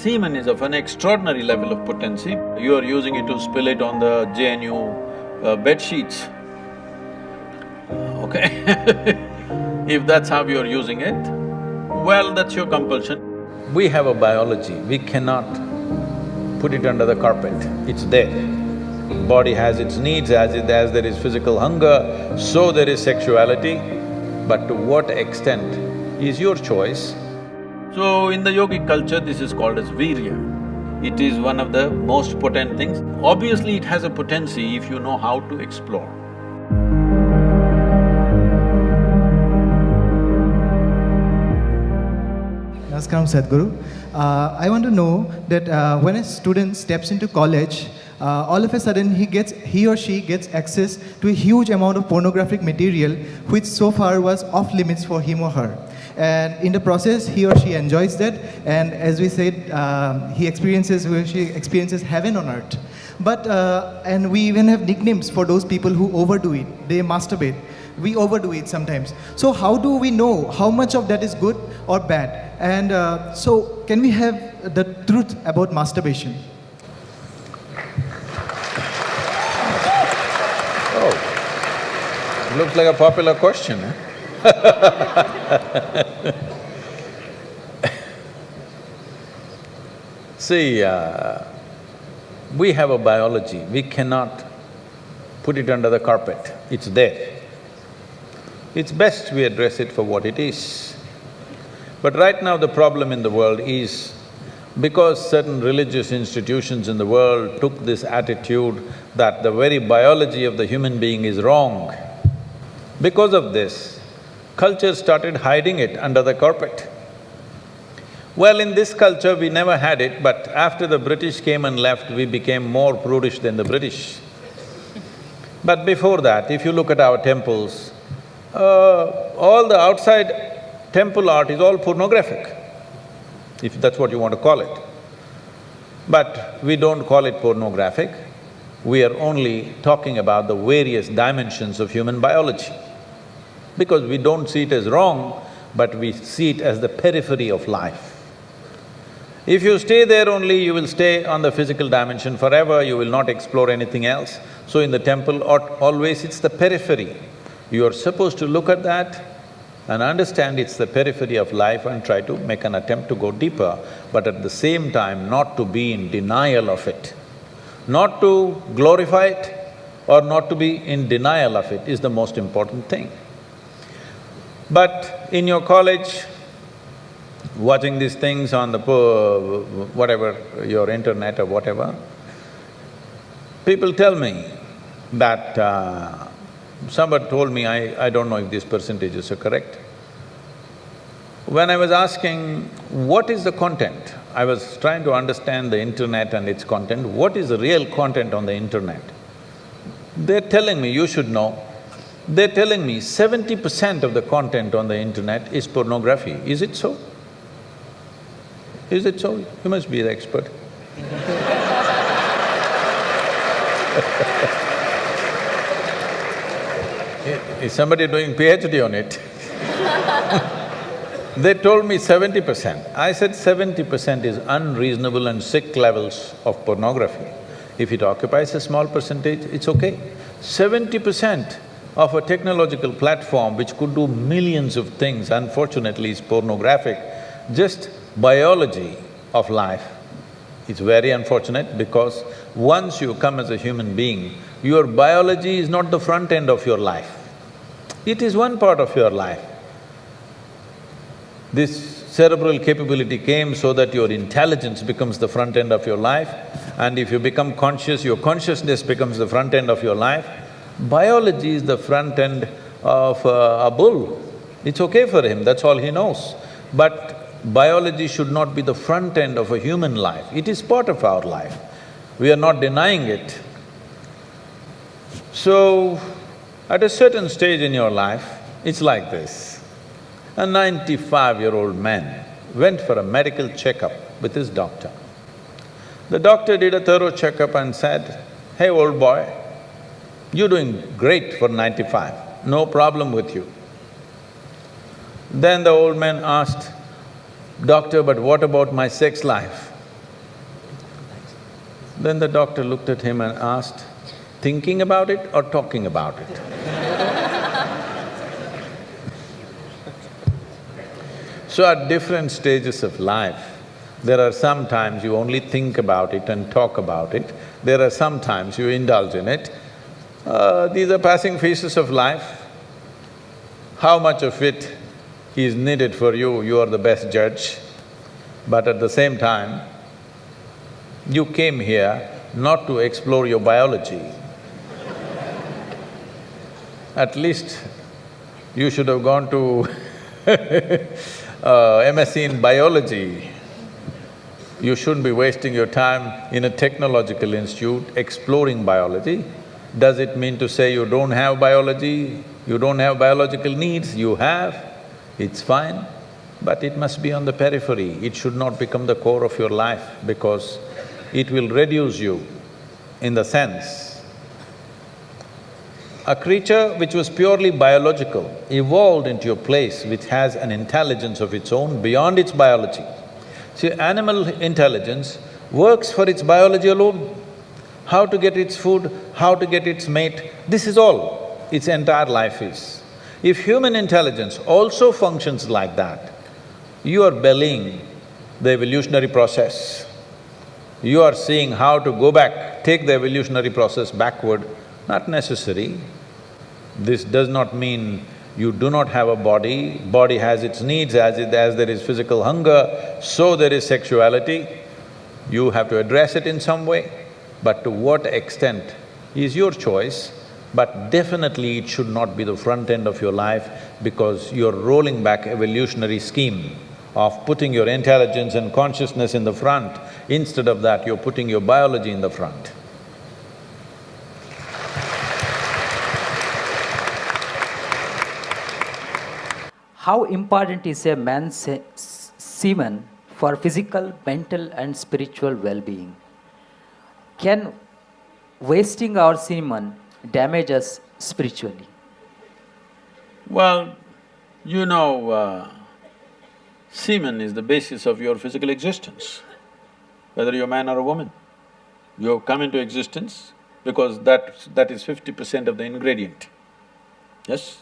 semen is of an extraordinary level of potency. You are using it to spill it on the JNU bed sheets, okay? If that's how you're using it, well, that's your compulsion. We have a biology, we cannot put it under the carpet, it's there. Body has its needs, as there is physical hunger, so there is sexuality, but to what extent is your choice. So in the yogic culture, this is called as virya. It is one of the most potent things. Obviously, it has a potency if you know how to explore. Namaskaram, Sadhguru. I want to know that when a student steps into college, all of a sudden he or she gets access to a huge amount of pornographic material which so far was off limits for him or her. And in the process, he or she enjoys that, and as we said, he or she experiences heaven on earth. But, and we even have nicknames for those people who overdo it. They masturbate. We overdo it sometimes. So how do we know how much of that is good or bad? And so can we have the truth about masturbation? Oh, looks like a popular question, eh? See, we have a biology, we cannot put it under the carpet, it's there. It's best we address it for what it is. But right now the problem in the world is, because certain religious institutions in the world took this attitude that the very biology of the human being is wrong, because of this, culture started hiding it under the carpet. Well, in this culture we never had it, but after the British came and left, we became more prudish than the British. But before that, if you look at our temples, all the outside temple art is all pornographic, if that's what you want to call it. But we don't call it pornographic, we are only talking about the various dimensions of human biology. Because we don't see it as wrong, but we see it as the periphery of life. If you stay there only, you will stay on the physical dimension forever, you will not explore anything else. So in the temple, always it's the periphery. You are supposed to look at that and understand it's the periphery of life and try to make an attempt to go deeper, but at the same time not to be in denial of it. Not to glorify it or not to be in denial of it is the most important thing. But in your college, watching these things on the whatever, your internet or whatever, people tell me that… somebody told me, I don't know if these percentages are correct. When I was asking, what is the content? I was trying to understand the internet and its content, what is the real content on the internet? They're telling me, you should know, they're telling me 70% of the content on the internet is pornography. Is it so? Is it so? You must be the expert. Is somebody doing PhD on it? They told me 70%. I said 70% is unreasonable and sick levels of pornography. If it occupies a small percentage, it's okay. 70% of a technological platform which could do millions of things, unfortunately is pornographic. Just biology of life. It's very unfortunate because once you come as a human being, your biology is not the front end of your life. It is one part of your life. This cerebral capability came so that your intelligence becomes the front end of your life, and if you become conscious, your consciousness becomes the front end of your life. Biology is the front end of a bull. It's okay for him, that's all he knows. But biology should not be the front end of a human life, it is part of our life. We are not denying it. So, at a certain stage in your life, it's like this. A 95-year-old man went for a medical checkup with his doctor. The doctor did a thorough checkup and said, "Hey, old boy, you're doing great for 95, no problem with you." Then the old man asked, "Doctor, but what about my sex life?" Then the doctor looked at him and asked, thinking about it or talking about it? So at different stages of life, there are some times you only think about it and talk about it, there are some times you indulge in it. These are passing phases of life. How much of it is needed for you, you are the best judge. But at the same time, you came here not to explore your biology. At least you should have gone to MSc in biology. You shouldn't be wasting your time in a technological institute exploring biology. Does it mean to say you don't have biology, you don't have biological needs? You have, it's fine, but it must be on the periphery. It should not become the core of your life because it will reduce you in the sense. A creature which was purely biological evolved into a place which has an intelligence of its own beyond its biology. See, animal intelligence works for its biology alone. How to get its food, how to get its mate, this is all its entire life is. If human intelligence also functions like that, you are bellying the evolutionary process. You are seeing how to go back, take the evolutionary process backward, not necessary. This does not mean you do not have a body has its needs, as there is physical hunger, so there is sexuality. You have to address it in some way. But to what extent is your choice, but definitely it should not be the front end of your life because you're rolling back evolutionary scheme of putting your intelligence and consciousness in the front. Instead of that, you're putting your biology in the front. How important is a man's semen for physical, mental and spiritual well-being? Can wasting our semen damage us spiritually? Well, you know, semen is the basis of your physical existence, whether you're a man or a woman. You have come into existence because that is 50% of the ingredient, yes?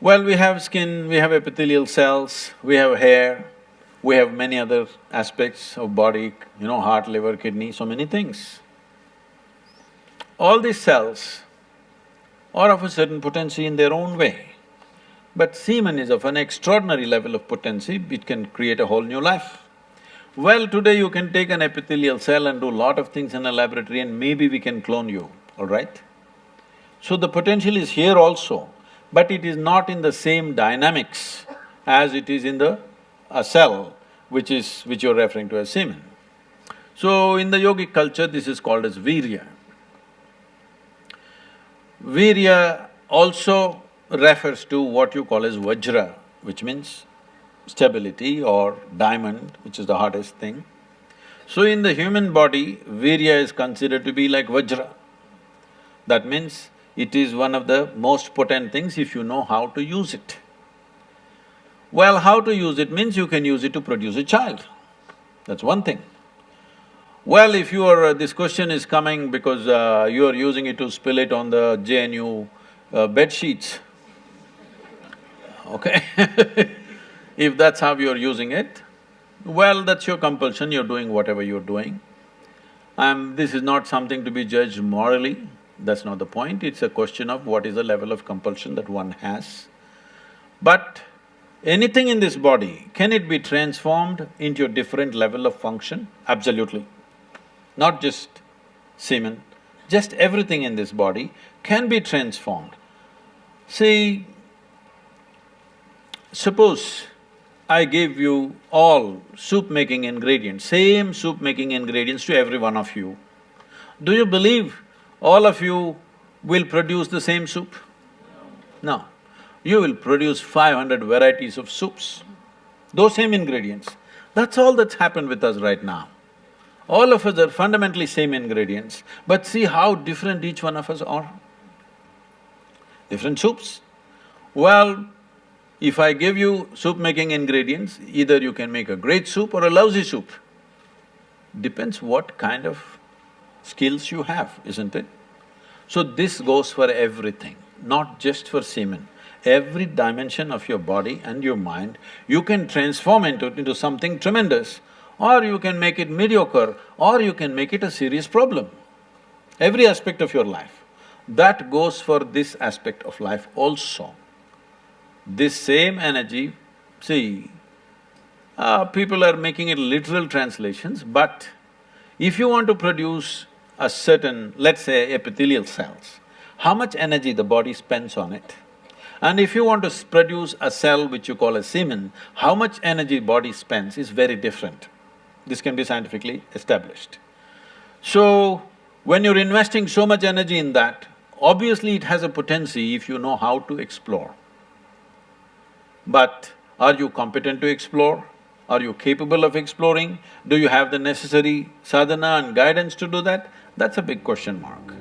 Well, we have skin, we have epithelial cells, we have hair, we have many other aspects of body, you know, heart, liver, kidney, so many things. All these cells are of a certain potency in their own way. But semen is of an extraordinary level of potency, it can create a whole new life. Well, today you can take an epithelial cell and do a lot of things in a laboratory and maybe we can clone you, all right? So the potential is here also, but it is not in the same dynamics as it is in a cell, which you're referring to as semen. So in the yogic culture, this is called as virya. Virya also refers to what you call as vajra, which means stability, or diamond, which is the hardest thing. So in the human body, virya is considered to be like vajra. That means it is one of the most potent things if you know how to use it. Well, how to use it means you can use it to produce a child, that's one thing. Well, if you are… this question is coming because you are using it to spill it on the JNU bed sheets, okay? If that's how you're using it, well, that's your compulsion, you're doing whatever you're doing. This is not something to be judged morally, that's not the point, it's a question of what is the level of compulsion that one has. But anything in this body, can it be transformed into a different level of function? Absolutely. Not just semen, just everything in this body can be transformed. See, suppose I gave you all soup-making ingredients, same soup-making ingredients to every one of you. Do you believe all of you will produce the same soup? No. You will produce 500 varieties of soups, those same ingredients. That's all that's happened with us right now. All of us are fundamentally same ingredients, but see how different each one of us are. Different soups. Well, if I give you soup-making ingredients, either you can make a great soup or a lousy soup. Depends what kind of skills you have, isn't it? So this goes for everything, not just for semen. Every dimension of your body and your mind, you can transform into something tremendous, or you can make it mediocre, or you can make it a serious problem. Every aspect of your life. That goes for this aspect of life also. This same energy, see, people are making it literal translations, but if you want to produce a certain, let's say, epithelial cells, how much energy the body spends on it? And if you want to produce a cell which you call a semen, how much energy body spends is very different. This can be scientifically established. So, when you're investing so much energy in that, obviously it has a potency if you know how to explore. But are you competent to explore? Are you capable of exploring? Do you have the necessary sadhana and guidance to do that? That's a big question mark.